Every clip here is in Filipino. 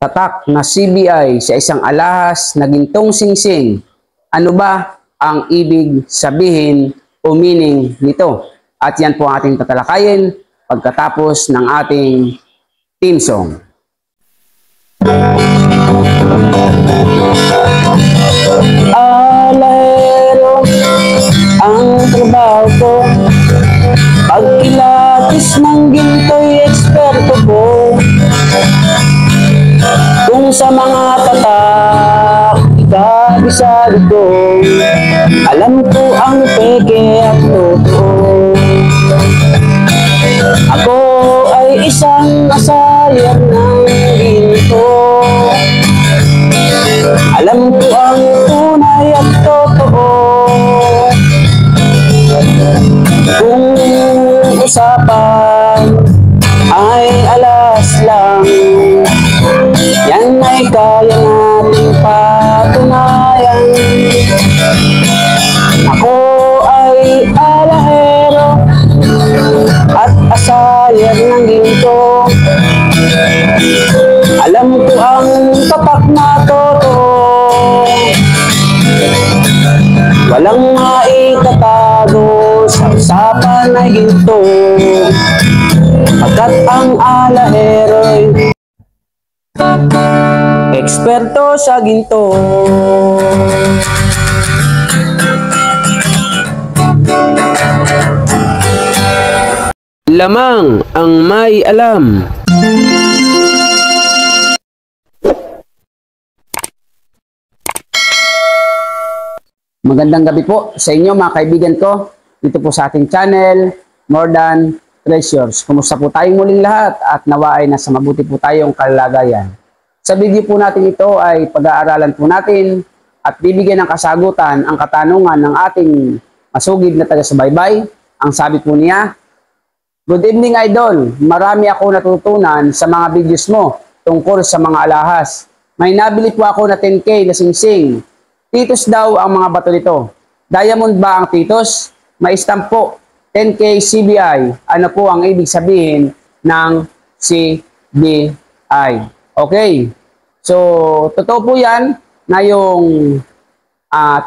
tatak na CBI sa isang alahas na gintong singsing. Ano ba ang ibig sabihin o meaning nito? At yan po ang ating tatalakayin pagkatapos ng ating theme song. Alahero ang trabaho ko, pagkilatis ng ginto'y eksperto ko. Kung sa mga tatak ikabisado ko, alam ko ang peke at totoo. Ako ay isang asayan ng ginto, alam ko ang tunay at totoo. Kung usapan ay alas lang, yan ay kaya nating patunayan. Ako ay alahero at asayan ng ginto, alam ko ang tatak na totoo. Walang maitatago sa usapan ay ginto, pagkat ang alahero'y eksperto sa ginto. Lamang ang may alam. Magandang gabi po sa inyo mga kaibigan ko. Dito po sa ating channel, More Than Treasures. Kumusta po tayong muling lahat at nawa ay nasa mabuti po tayong kalagayan. Sa video po natin ito ay pag-aaralan po natin at bibigyan ng kasagutan ang katanungan ng ating masugid na taga-subaybay. Ang sabi po niya, "Good evening idol, marami ako natutunan sa mga videos mo tungkol sa mga alahas. May nabili po ako na 10K na singsing. Titos daw ang mga bato nito. Diamond ba ang titos? May stamp po, 10K CBI. Ano po ang ibig sabihin ng CBI?" Okay. So, totoo po yan na yung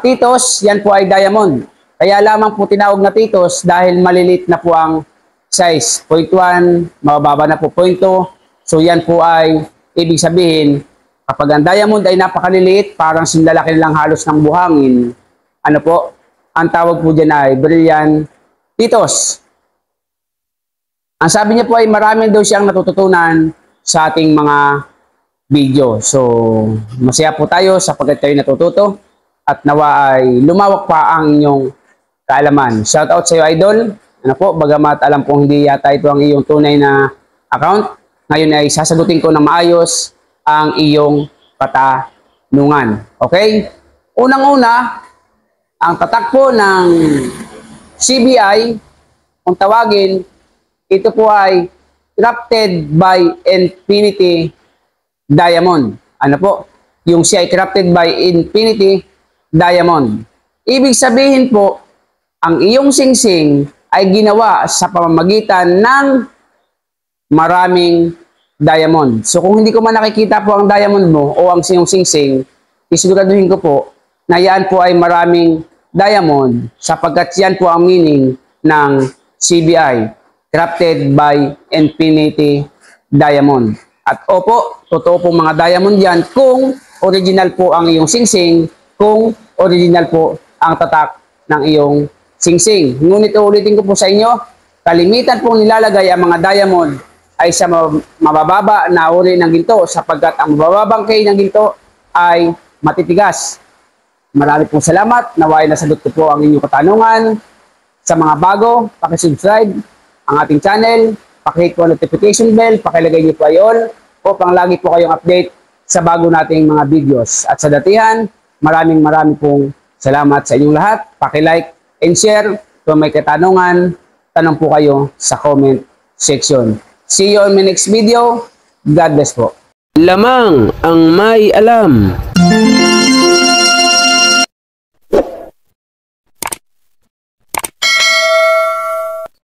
titos, yan po ay diamond. Kaya lamang po tinawag na titos dahil malilit na po ang size. 0.1, mababa na po 0.2. So, yan po ay ibig sabihin, kapag ang diamond ay napakaliliit, parang sinlalaki lang halos ng buhangin, ano po, ang tawag po dyan ay brilliant titos. Ang sabi niya po ay marami daw siyang natututunan sa ating mga video. So, masaya po tayo sapagkat tayo natututo at nawa ay lumawak pa ang inyong kaalaman. Shout out sa iyo, idol. Ano po, bagamat alam kong hindi yata ito ang iyong tunay na account, ngayon ay sasagutin ko ng maayos ang iyong katanungan. Okay? Unang-una, ang tatak po ng CBI, kung tawagin, ito po ay crafted by Infinity Diamond. Ano po? Yung siya ay crafted by Infinity Diamond. Ibig sabihin po, ang iyong singsing ay ginawa sa pamamagitan ng maraming diamond. So kung hindi ko man nakikita po ang diamond mo o ang iyong singsing, isiguraduhin ko po na yan po ay maraming diamond sapagkat yan po ang meaning ng CBI, crafted by Infinity Diamond. At opo, totoo po mga diamond yan kung original po ang iyong singsing, kung original po ang tatak ng iyong singsing. Ngunit ulitin ko po sa inyo, kalimitan pong nilalagay ang mga diamond ay sa mabababa na uri ng ginto sapagkat ang mabababang K ng ginto ay matitigas. Marami pong salamat. Naway nasagot ko po ang inyong katanungan. Sa mga bago, pakisubscribe ang ating channel, pakihit po ang notification bell, pakilagay niyo po ay all upang lagi po kayong update sa bago nating mga videos. At sa datihan, maraming pong salamat sa inyong lahat. Pakilike and share. Kung may katanungan, tanong po kayo sa comment section. See you on my next video. God bless po. Lamang ang may alam.